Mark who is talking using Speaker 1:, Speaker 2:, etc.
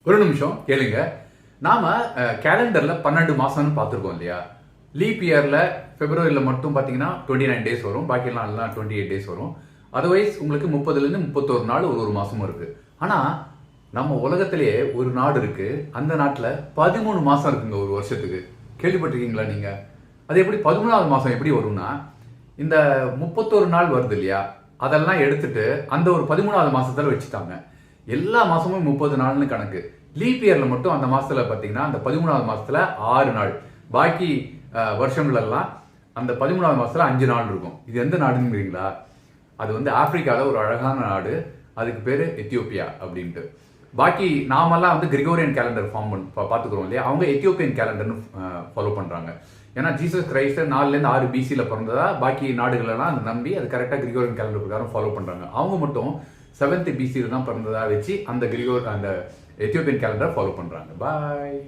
Speaker 1: ஒரு நிமிஷம் கேளுங்க. நாம கேலண்டர்ல 12 மாசம்னு பார்த்துருக்கோம் இல்லையா? லீப் இயர்ல பிப்ரவரியில மட்டும் பார்த்தீங்கன்னா 29 டேஸ் வரும், பாக்கி எல்லாம் 28 டேஸ் வரும். அதர்வைஸ் உங்களுக்கு 30லேருந்து 31 நாள் ஒரு மாசமும் இருக்கு. ஆனா நம்ம உலகத்திலேயே ஒரு நாடு இருக்கு, அந்த நாட்டில் 13 மாசம் இருக்குங்க ஒரு வருஷத்துக்கு. கேள்விப்பட்டிருக்கீங்களா நீங்க? அது எப்படி 13வது மாசம் எப்படி வரும்னா, இந்த 31 நாள் வருது இல்லையா, அதெல்லாம் எடுத்துட்டு அந்த ஒரு 13வது மாசத்துல வச்சுட்டாங்க. எல்லா மாசமும் 30 நாள்னு கணக்கு. லீப் இயர்ல மட்டும் அந்த மாசத்துல பாத்தீங்கன்னா அந்த 13வது மாசத்துல 6 நாள், பாக்கி வருஷங்கள் எல்லாம் அந்த 13வது மாசத்துல 5 நாள் இருக்கும். இது எந்த நாடுங்கிறீங்களா? அது வந்து ஆப்பிரிக்கால ஒரு அழகான நாடு, அதுக்கு பேரு எத்தியோப்பியா அப்படின்ட்டு. பாக்கி நாமெல்லாம் வந்து கிரிகோரியன் கேலண்டர் பார்த்துக்கிறோம் இல்லையா, அவங்க எத்தியோப்பியன் கேலண்டர்னு ஃபாலோ பண்றாங்க. ஏன்னா ஜீசஸ் கிரைஸ்ட் 4லேருந்து 6 பிசியில் பிறந்ததா பாக்கி நாடுகள் எல்லாம் அதை நம்பி அது கரெக்டாக கிரிகோரியன் கேலண்டர் பிரகாரம் ஃபாலோ பண்றாங்க. அவங்க மட்டும் 7th பிசியில் தான் பிறந்ததா வச்சு அந்த எத்தியோப்பியன் கேலண்டர் ஃபாலோ பண்றாங்க. பாய்.